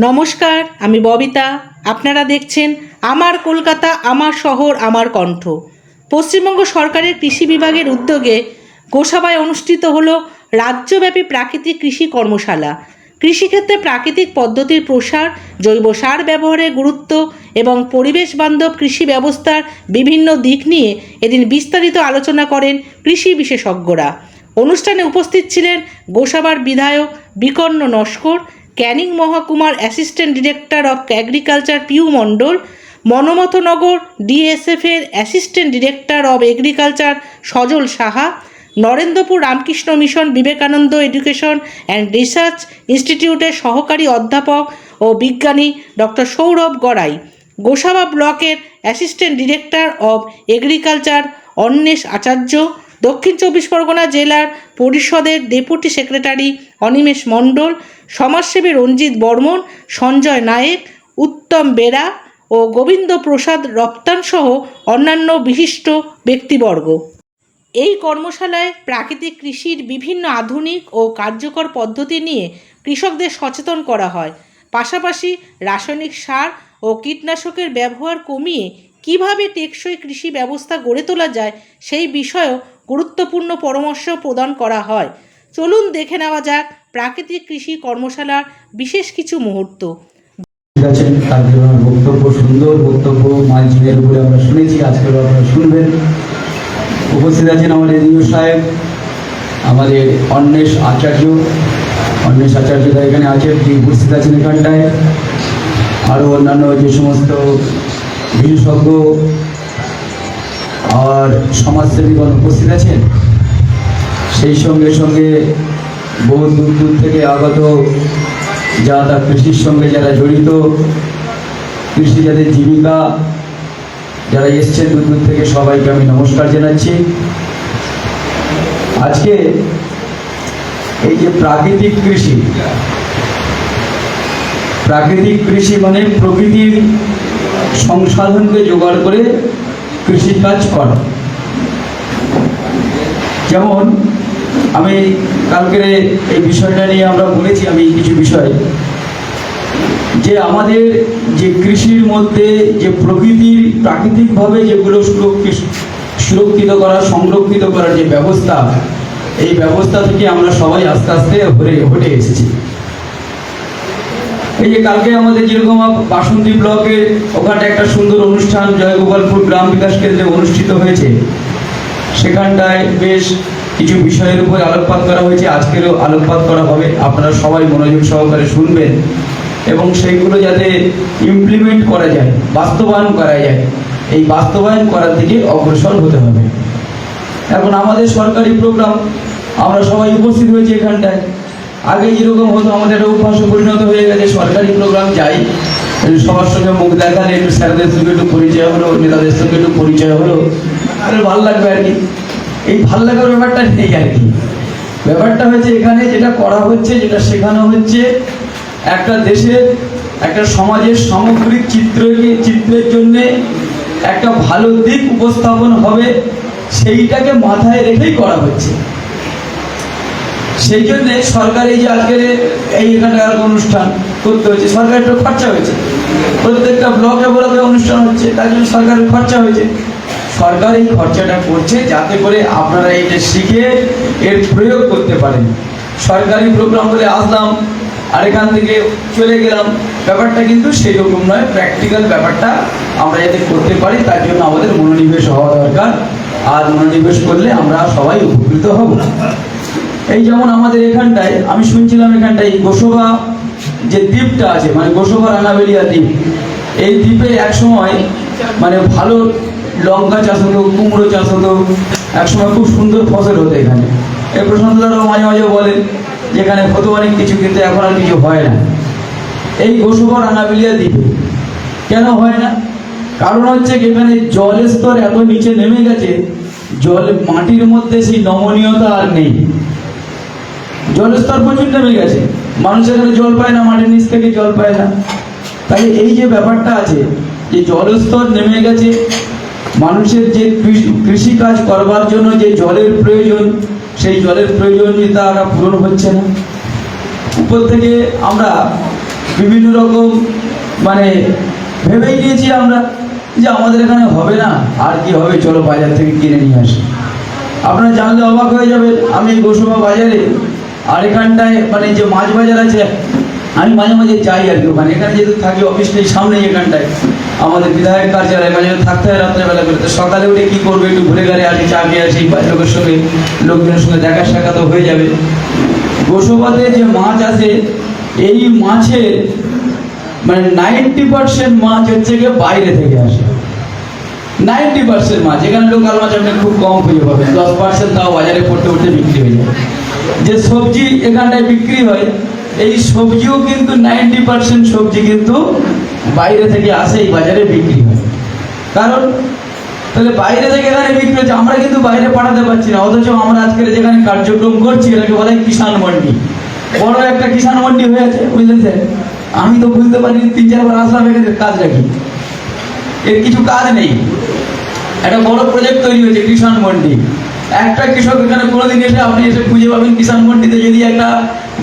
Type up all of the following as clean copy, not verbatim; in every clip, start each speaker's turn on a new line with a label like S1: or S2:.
S1: নমস্কার, আমি ববিতা। আপনারা দেখছেন আমার কলকাতা, আমার শহর, আমার কণ্ঠ। পশ্চিমবঙ্গ সরকারের কৃষি বিভাগের উদ্যোগে গোসাবায় অনুষ্ঠিত হলো রাজ্যব্যাপী প্রাকৃতিক কৃষি কর্মশালা। কৃষিক্ষেত্রে প্রাকৃতিক পদ্ধতির প্রসার, জৈব সার ব্যবহারের গুরুত্ব এবং পরিবেশ বান্ধব কৃষি ব্যবস্থার বিভিন্ন দিক নিয়ে এদিন বিস্তারিত আলোচনা করেন কৃষি বিশেষজ্ঞরা। অনুষ্ঠানে উপস্থিত ছিলেন গোসাবার বিধায়ক বিকর্ণ নস্কর, ক্যানিং মহকুমার assistant director of agriculture Piu Mondal, Manmathanagar ডিএসএফের assistant director of agriculture Sajal Saha, Narendrapur Ramakrishna mission Vivekananda education and research ইনস্টিটিউটের সহকারী অধ্যাপক ও বিজ্ঞানী ডক্টর সৌরভ গড়াই, গোসাবা ব্লকের অ্যাসিস্ট্যান্ট ডিরেক্টর অফ এগ্রিকালচার অন্বেষ আচার্য, দক্ষিণ চব্বিশ পরগনা জেলার পরিষদের ডেপুটি সেক্রেটারি অনিমেষ মণ্ডল, সমাজসেবী রঞ্জিত বর্মন, সঞ্জয় নায়েক, উত্তম বেরা ও গোবিন্দ প্রসাদ রপ্তান সহ অন্যান্য বিশিষ্ট ব্যক্তিবর্গ। এই কর্মশালায় প্রাকৃতিক কৃষির বিভিন্ন আধুনিক ও কার্যকর পদ্ধতি নিয়ে কৃষকদের সচেতন করা হয়। পাশাপাশি রাসায়নিক সার ও কীটনাশকের ব্যবহার কমিয়ে কিভাবে টেকসই কৃষি ব্যবস্থা গড়ে তোলা যায় সেই বিষয়েও গুরুত্বপূর্ণ পরামর্শ প্রদান করা হয়। চলুন দেখে নেওয়া যাক প্রাকৃতিক কৃষি কর্মশালার বিশেষ কিছু মুহূর্ত।
S2: বক্তব্য সুন্দর বক্তব্য মালচিংয়ের উপরে আমরা শুনেছি, আজকেও আপনারা শুনবেন। উপস্থিত আছেন আমাদের এডিও সাহেব, আমাদের অন্বেষ আচার্যরা এখানে আছেন, তিনি উপস্থিত আছেন এখানটায়। আরও অন্যান্য যে সমস্ত বিশেষজ্ঞ আর সমাজসেবীগণ উপস্থিত আছেন, সেই সঙ্গে সঙ্গে বহু দূর দূর থেকে আগত যারা কৃষির সঙ্গে যারা জড়িত, কৃষি যাদের জীবিকা, যারা এসছেন দূর দূর থেকে, সবাইকে আমি নমস্কার জানাচ্ছি। আজকে এই যে প্রাকৃতিক কৃষি মানে প্রকৃতির সংসাধনকে জোগাড় করে কৃষিকাজ করা। যেমন আমি কালকের এই বিষয়টা নিয়ে আমরা বলেছি, আমি কিছু বিষয় যে আমাদের যে কৃষির মধ্যে যে প্রাকৃতিকভাবে যেগুলো সুরক্ষিত করা, সংরক্ষিত করার যে ব্যবস্থা, এই ব্যবস্থা থেকে আমরা সবাই আস্তে আস্তে হটে এসেছি। এই যে কালকে আমাদের যেরকম বাসন্তী ব্লকে ওখানে একটা সুন্দর অনুষ্ঠান জয়গোপালপুর গ্রাম বিকাশ কেন্দ্রে অনুষ্ঠিত হয়েছে, সেখানটায় বেশ কিছু বিষয়ের উপর আলোকপাত করা হয়েছে, আজকেরও আলোকপাত করা হবে। আপনারা সবাই মনোযোগ সহকারে শুনবেন এবং সেইগুলো যাতে ইমপ্লিমেন্ট করা যায়, বাস্তবায়ন করা যায়, এই বাস্তবায়ন করার দিকে অগ্রসর হতে হবে। এখন আমাদের সরকারি প্রোগ্রাম আমরা সবাই উপস্থিত হয়েছি এখানটায়। আগে যেরকম হতো আমাদের অভ্যাসে পরিণত হয়ে গেছে, সরকারি প্রোগ্রাম যাই, সবার সঙ্গে মুখ দেখালে, একটু স্যারদের সঙ্গে একটু পরিচয় হলো, নেতাদের সঙ্গে একটু পরিচয় হলো, আর ভালো লাগবে আর কি। এই ভাল লাগার ব্যাপারটা নেই আর কি। ব্যাপারটা হচ্ছে এখানে যেটা করা হচ্ছে, যেটা শেখানো হচ্ছে, একটা দেশের, একটা সমাজের সামগ্রিক চিত্রের জন্যে একটা ভালো দিক উপস্থাপন হবে, সেইটাকে মাথায় রেখেই করা হচ্ছে। সেই জন্যে সরকার এই যে আজকের এখানে অনুষ্ঠান করতে হচ্ছে, সরকারের একটু খরচা হয়েছে, প্রত্যেকটা ব্লকে অনুষ্ঠান হচ্ছে, তার জন্য সরকারের খরচা হয়েছে। সরকার এই খরচাটা করছে যাতে করে আপনারা এইটা শিখে এর প্রয়োগ করতে পারেন। সরকারি প্রোগ্রাম বলে আসলাম আর এখান থেকে চলে গেলাম, ব্যাপারটা কিন্তু সেই রকম নয়। প্র্যাকটিক্যাল ব্যাপারটা আমরা যাতে করতে পারি, তার জন্য আমাদের মনোনিবেশ হওয়া দরকার। আর মনোনিবেশ করলে আমরা সবাই উপকৃত হব। এই যেমন আমাদের এখানটায় আমি শুনছিলাম, এখানটায় গোসবা যে দ্বীপটা আছে, মানে গোসবা রাঙাবেলিয়া দ্বীপ, এই দ্বীপে একসময় মানে ভালো লঙ্কা চাষ হতো, কুমড়ো চাষ হতো, একসময় খুব সুন্দর ফসল হতো এখানে। এই প্রশান্তদারাও মাঝে মাঝে বলেন যেখানে হতো অনেক কিছু, কিন্তু এখন আর কিছু হয় না। এই গোসবা রাঙাবেলিয়া দ্বীপে কেন হয় না? কারণ হচ্ছে এখানে জলের স্তর এত নিচে নেমে গেছে, মাটির মধ্যে সেই নমনীয়তা আর নেই। জলের স্তর প্রচুর নেমে গেছে, মানুষ এখানে জল পায় না, মাটির নিচ থেকে জল পায় না। তাই এই যে ব্যাপারটা আছে, যে জলের স্তর নেমে গেছে, মানুষের যে কৃষিকাজ করবার জন্য যে জলের প্রয়োজন, সেই জলের প্রয়োজনীয়তা পূরণ হচ্ছে না। উপর থেকে আমরা বিভিন্ন রকম মানে ভেবেই নিয়েছি আমরা যে আমাদের এখানে হবে না, আর কি হবে, চলো বাজার থেকে কিনে নিয়ে আসি। আপনারা জানলে অবাক হয়ে যাবেন, আমি এই গোসবা বাজারে আর এখানটায় মানে যে মাছ বাজার আছে, আমি মাঝে মাঝে যাই আর কি ওখানে। এখানে যেহেতু থাকি অফিস নেই সামনেই, এখানটায় আমাদের বিধায়ক কার্যালয়, মাঝে মাঝে থাকতে হয় রাত্রেবেলা করে। তো সকালে উঠে কী করবো, একটু ঘুরে ঘাড়ে আসি, চা খেয়ে আসি, লোকের সঙ্গে লোকজনের সঙ্গে দেখা সাক্ষাৎ হয়ে যাবে। গোসবাতে যে মাছ আছে, এই মাছের মানে 90% মাছ হচ্ছে গিয়ে বাইরে থেকে আসে। 90% মাছ, এখানে লোকাল মাছ আপনি খুব কম খুঁজে পাবেন, 10% তাও বাজারে পড়তে পড়তে বিক্রি হয়ে যায়। যে সবজি এখানটায় বিক্রি হয়, এই সবজিও কিন্তু 90% সবজি কিন্তু বাইরে থেকে আসে, এই বাজারে বিক্রি হয়। কারণ তাহলে বাইরে থেকে এখানে বিক্রি হচ্ছে, আমরা কিন্তু বাইরে পাঠাতে পারছি না। অথচ আমরা আজকের যেখানে কার্যক্রম করছি, এটাকে বলে কিষাণ মন্ডি। বড় একটা কিষাণ মন্ডি হয়েছে, বুঝলেন স্যার। আমি তো বুঝতে পারিনি, 3-4 বার আসলাম, এখানে কাজটা কি, এর কিছু কাজ নেই। একটা বড় প্রজেক্ট তৈরি হয়েছে কিষাণ মন্ডি। একটা কৃষক এখানে কোনোদিন এসে আপনি এসে খুঁজে পাবেন কিষাণ মন্ডিতে যদি একটা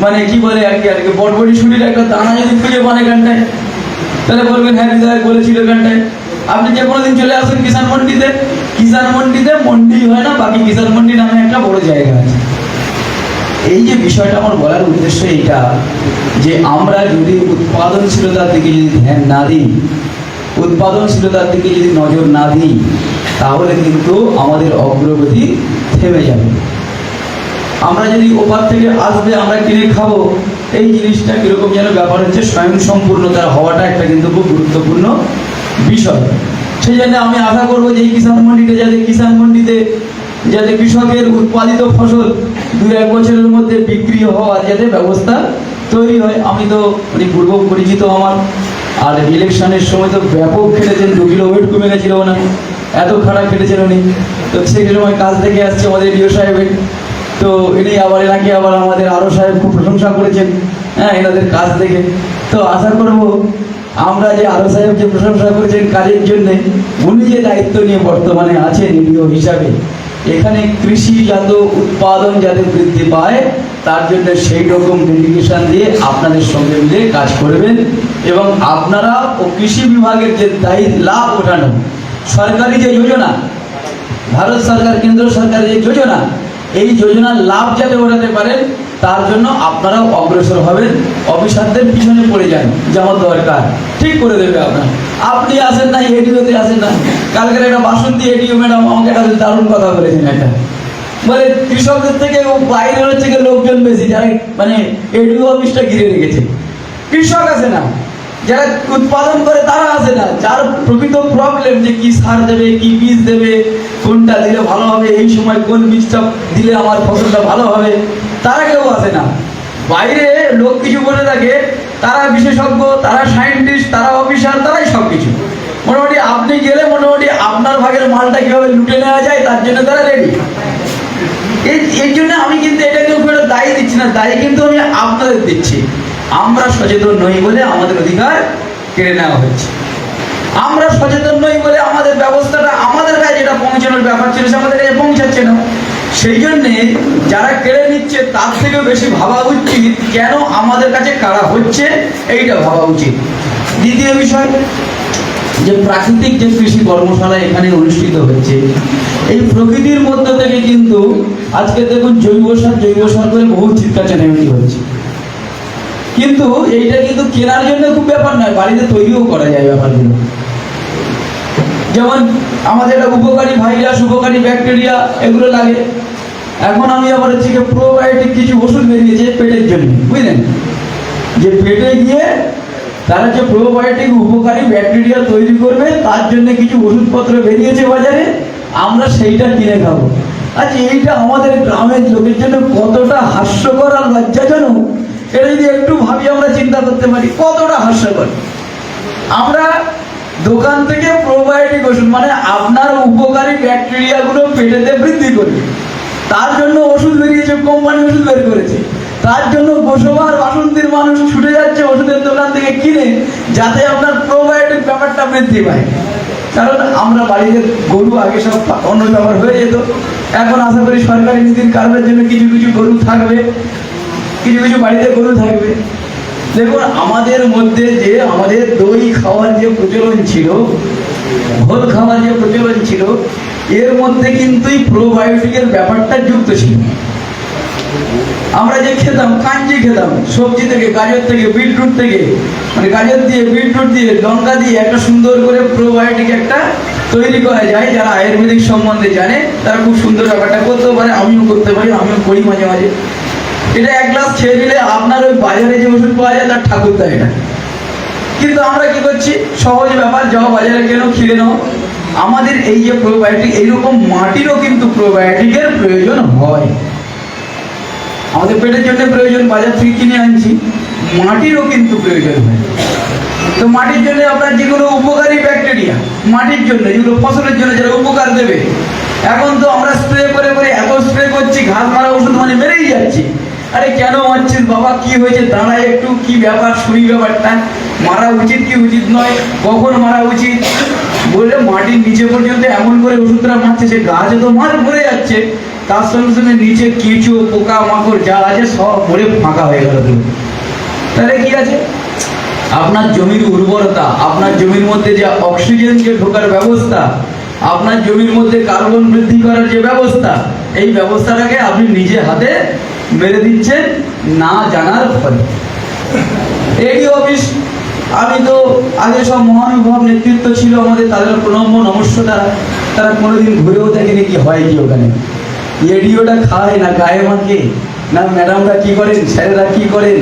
S2: মানে কি বলে আর কি বটবটি শুটির একটা দানা যদি খুঁজে পান এখানটায়, তাহলে বলবেন হ্যাঁ বিধায়ক বলেছিল এখানটায়। আপনি যে কোনোদিন চলে আসেন কিষাণ মন্ডিতে, কিষাণ মন্ডিতে মন্ডি হয় না, বাকি কিষাণ মন্ডি নামে একটা বড় জায়গা আছে। এই যে বিষয়টা আমার বলার উদ্দেশ্য এইটা, যে আমরা যদি উৎপাদনশীলতার দিকে যদি ধ্যান না দিই, উৎপাদনশীলতার দিকে যদি নজর না দিই, তাহলে কিন্তু আমাদের অগ্রগতি থেমে যাবে। আমরা যদি ওপার থেকে আসবে আমরা কিনে খাবো, এই জিনিসটা কীরকম যেন ব্যাপার হচ্ছে। স্বয়ংসম্পূর্ণতার হওয়াটা একটা কিন্তু খুব গুরুত্বপূর্ণ বিষয়। সেই জন্য আমি আশা করবো যে এই কিষাণ মন্ডিতে যাতে কৃষকের উৎপাদিত ফসল 2-1 বছরের মধ্যে বিক্রি হওয়ার যাতে ব্যবস্থা তৈরি হয়। আমি তো মানে পূর্ব পরিচিত আমার, আর ইলেকশনের সময় তো ব্যাপক খেটেছেন, 2 কিলো ওয়েট কমে গেছিল না, এত খারাপ খেটেছেন উনি। তো সেই সময় কাজ থেকে আসছে আমাদের ডিও সাহেবের, তো ইনি আবার এনাকে আবার আমাদের আরও সাহেব খুব প্রশংসা করেছেন, হ্যাঁ, এনাদের কাজ দেখে। তো আশা করব আমরা যে আরও সাহেব যে প্রশংসা করেছেন কাজের জন্যে, উনি যে দায়িত্ব নিয়ে বর্তমানে আছেন ডিও হিসাবে, এখানে কৃষিজাত উৎপাদন যাতে বৃদ্ধি পায় তার জন্য সেই রকম ডেডিকেশন দিয়ে আপনাদের সঙ্গে মিলে কাজ করবেন। এবং আপনারা ও কৃষি বিভাগের যে দায়িত্ব লাভ ওঠানো, সরকারি যে যোজনা, ভারত সরকার কেন্দ্র সরকারের যে যোজনা, এই যোজনার লাভ যাতে ওঠাতে পারেন তার জন্য আপনারাও অগ্রসর হবেন। অফিসারদের পিছনে পড়ে যান, যেমন দরকার ঠিক করে দেবে আপনার। আপনি আসেন না, এডিওতে আসেন না। কালকের একটা বাসন্তী এডিও ম্যাডাম আমাকে একটা দারুণ কথা বলেছেন, একটা বলে কৃষকদের থেকে বাইরের হচ্ছে লোকজন বেশি, যারা মানে এডিও অফিসটা ঘিরে রেখেছে। কৃষক আসে না, যারা উৎপাদন করে তারা আসে না, যার প্রকৃত প্রবলেম যে কি সার দেবে, কি বীজ দেবে, কোনটা দিলে ভালো হবে, এই সময় কোন বীজটা দিলে আমার ফসলটা ভালো হবে, তারা কেউ আসে না। বাইরে লোক কিছু বলে থাকে, তারা বিশেষজ্ঞ, তারা সায়েন্টিস্ট, তারা অফিসার, তারাই সব কিছু। মোটামুটি আপনি গেলে মোটামুটি আপনার ভাগের মালটা কীভাবে লুটে নেওয়া যায় তার জন্য তারা রেডি। এই জন্য আমি কিন্তু এটাকে খুব একটা দায়ী দিচ্ছি না, দায়ী কিন্তু আমি আপনাদের দিচ্ছি। আমরা সচেতন নই বলে আমাদের অধিকার কেড়ে নেওয়া হচ্ছে। আমরা সচেতন নই বলে আমাদের ব্যবস্থাটা আমাদের কাছে যেটা পৌঁছানোর ব্যাপার ছিল সে আমাদের কাছে পৌঁছাচ্ছে না। সেই জন্যে যারা কেড়ে নিচ্ছে তার থেকেও বেশি ভাবা উচিত কেন আমাদের কাছে কারা হচ্ছে, এইটা ভাবা উচিত। দ্বিতীয় বিষয়, যে প্রাকৃতিক যে কৃষি কর্মশালা এখানে অনুষ্ঠিত হচ্ছে, এই প্রকৃতির মধ্য থেকে কিন্তু আজকে দেখুন জৈব সার করে বহু চিৎকার চেঁচামেচি হচ্ছে, কিন্তু এইটা কিন্তু কেনার জন্য খুব ব্যাপার নয়, বাড়িতে তৈরিও করা যায় ব্যাপারগুলো। যেমন আমাদের একটা উপকারী ভাইরাস, উপকারী ব্যাকটেরিয়া এগুলো লাগে। এখন আমি আবার হচ্ছে প্রোবায়োটিক কিছু ওষুধ বেরিয়েছে পেটের জন্য, বুঝলেন, যে পেটে গিয়ে তারা যে প্রোবায়োটিক উপকারী ব্যাকটেরিয়া তৈরি করবে তার জন্য কিছু ওষুধপত্র বেরিয়েছে বাজারে, আমরা সেইটা কিনে খাবো। আচ্ছা, এইটা আমাদের গ্রামের লোকের জন্য কতটা হাস্যকর আর লজ্জাজনক, এটা যদি একটু ভাবি আমরা চিন্তা করতে পারি কতটা হাস্যকর। আমরা দোকান থেকে প্রোবায়োটিক ওষুধ মানে আপনার উপকারী ব্যাকটেরিয়াগুলো পেটেতে বৃদ্ধি করবে, তার জন্য ওষুধ বেরিয়েছে, কোম্পানি ওষুধ বের করেছে, তার জন্য গোসবার বাসন্তীর মানুষ ছুটে যাচ্ছে ওষুধের দোকান থেকে কিনে, যাতে আপনার প্রোবায়োটিক ব্যাপারটা বৃদ্ধি পায়। কারণ আমরা বাড়িতে গরু আগে সব অন্য ব্যাপার হয়ে যেত, এখন আশা করি সরকারি নীতির কারণের জন্য কিছু কিছু গরু থাকবে, কিছু কিছু বাড়িতে গরু থাকবে। দেখুন, আমাদের মধ্যে যে আমাদের দই খাওয়ার যে প্রচলন ছিল, ঘোল খাওয়ার যে প্রচলন ছিল, এর মধ্যে কিন্তু এই প্রোবায়োটিকের ব্যাপারটা যুক্ত ছিল। আমরা যে খেতাম, কাঞ্জি খেতাম সবজি থেকে, গাজর থেকে, বিটরুট থেকে, মানে গাজর দিয়ে, বিটরুট দিয়ে, লঙ্কা দিয়ে একটা সুন্দর করে প্রোবায়োটিক একটা তৈরি করা যায়। যারা আয়ুর্বেদিক সম্বন্ধে জানে তারা খুব সুন্দর ব্যাপারটা করতে পারে, আমিও করতে পারি, আমিও করি মাঝে মাঝে। এটা এক গ্লাস খেয়ে দিলে আপনার ওই বাজারে যে ওষুধ পাওয়া যায় তার ঠাকুর দেয় না। কিন্তু আমরা কি করছি, সহজ ব্যাপার, যাও বাজারে কেন খেয়ে নাও। আমাদের এই যে প্রোবায়োটিক, এইরকম মাটিরও কিন্তু প্রোবায়োটিকের প্রয়োজন হয়। আমাদের পেটের জন্য প্রয়োজন, বাজার থেকে কিনে আনছি, মাটিরও কিন্তু প্রয়োজন হয়। তো মাটির জন্য আপনার যেগুলো উপকারী ব্যাকটেরিয়া, মাটির জন্য যেগুলো ফসলের জন্য যারা উপকার দেবে, এখন তো আমরা স্প্রে করে করে এত স্প্রে করছি, ঘাস মারা ওষুধ মানে মেরেই যাচ্ছি। আরে কেন মারছিস বাবা, কি হয়েছে দাঁড়ায় একটু, কি ব্যাপার শুনি ব্যাপারটা, মারা উচিত কি উচিত নয়, কখন মারা উচিত বলে মাটির নিচে পর্যন্ত এমন করে ওষুধটা মারছে, সে গাছে তো মার মরে যাচ্ছে, তার সঙ্গে সঙ্গে নিচে কেঁচো পোকা মাকড় যা আছে সব মরে ফাঁকা হয়ে গেল। তাহলে কি আছে, আপনার জমির উর্বরতা, আপনার জমির মধ্যে যে অক্সিজেন যে ঢোকার ব্যবস্থা, আপনার জমির মধ্যে কার্বন বৃদ্ধি করার যে ব্যবস্থা, এই ব্যবস্থাটাকে আপনি নিজে হাতে মেরে দিচ্ছেন না জানার ফলে। এডি অফিস, আমি তো আগে সব মহানুভব নেতৃত্ব ছিল আমাদের, তাদের প্রণম্য নমস্য, তারা কোনোদিন ঘুরেও দেখেনি কি হয় কি ওখানে। এডিওটা খায় না গায়ে মাখে না, ম্যাডামরা কি করেন, স্যারেরা কি করেন,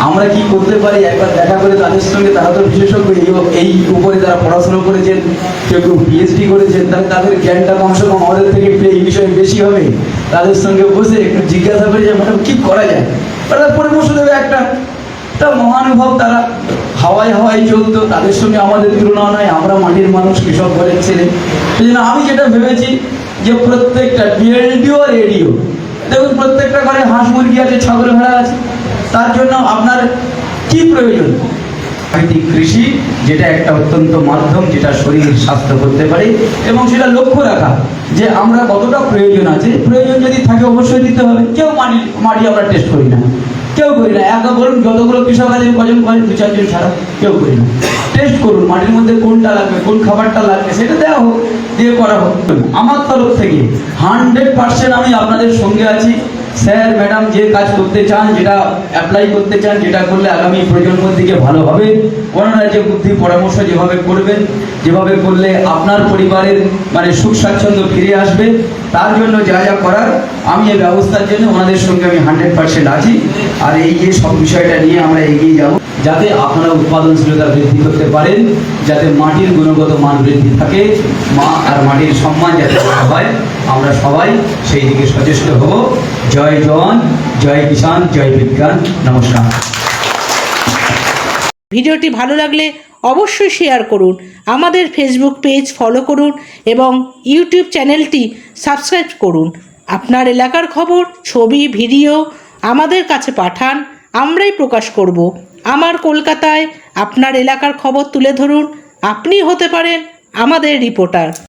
S2: আমরা কি করতে পারি একবার দেখা করে তাদের সঙ্গে। তারা তো বিশেষজ্ঞ এই উপরে তারা পড়াশোনা করেছেন, কেউ কেউ পিএইচডি করেছেন, তাহলে তাদের জ্ঞানটা কমসে কম আমাদের থেকে এই বিষয়ে বেশি হবে। তাদের সঙ্গে বসে একটু জিজ্ঞাসা করে যে ম্যাডাম কি করা যায়, তারা পরামর্শ দেবে। একটা মহানুভব, তারা হাওয়ায় হাওয়ায় চলতো, তাদের সঙ্গে আমাদের তুলনা নয়। আমরা মাটির মানুষ, কৃষক ঘরের ছেলে। সেই জন্য আমি যেটা ভেবেছি যে প্রত্যেকটা বিএলডিও আর এডিও, দেখুন প্রত্যেকটা ঘরে হাঁস মুরগি আছে, ছাগল ভেড়া আছে, তার জন্য আপনার কি প্রয়োজন, প্রাকৃতিক কৃষি, যেটা একটা অত্যন্ত মাধ্যম, যেটা শরীর স্বাস্থ্য করতে পারে, এবং সেটা লক্ষ্য রাখা যে আমরা কতটা প্রয়োজন আছে। প্রয়োজন যদি থাকে অবশ্যই দিতে হবে। কেউ মাটি আমরা টেস্ট করি না, কেউ করি না। একা বলুন যতগুলো কৃষক আছে কজন করেন, 2-4 জন ছাড়া কেউ করি না। টেস্ট করুন মাটির মধ্যে কোনটা লাগবে, কোন খাবারটা লাগবে, সেটা দেওয়া হোক, দিয়ে করা হোক। আমার তরফ থেকে 100% আমি আপনাদের সঙ্গে আছি। স্যার ম্যাডাম যে কাজ করতে চান, যেটা অ্যাপ্লাই করতে চান, যেটা করলে আগামী প্রজন্মের দিকে ভালো হবে, ওনারা যে বুদ্ধি পরামর্শ যেভাবে করবেন, যেভাবে করলে আপনার পরিবারের মানে সুখ স্বাচ্ছন্দ্য ফিরে আসবে, তার জন্য যা যা করার আমি এই ব্যবস্থার জন্য ওনাদের সঙ্গে আমি 100% আছি। আর এই যে সব বিষয়টা নিয়ে আমরা এগিয়ে যাব, যাতে আপনারা উৎপাদনশীলতা বৃদ্ধি করতে পারেন, যাতে মাটির গুণগত মান বৃদ্ধি থাকে, মা আর মাটির সম্মান যাতে হয়, আমরা সবাই সেই দিকে সচেষ্ট হব। জয় জওয়ান, জয় কিষাণ, জয় বিজ্ঞান। নমস্কার।
S1: ভিডিওটি ভালো লাগলে অবশ্যই শেয়ার করুন, আমাদের ফেসবুক পেজ ফলো করুন এবং ইউটিউব চ্যানেলটি সাবস্ক্রাইব করুন। আপনার এলাকার খবর, ছবি, ভিডিও আমাদের কাছে পাঠান, আমরাই প্রকাশ করব। আমার কলকাতায় আপনার এলাকার খবর তুলে ধরুন, আপনি হতে পারেন আমাদের রিপোর্টার।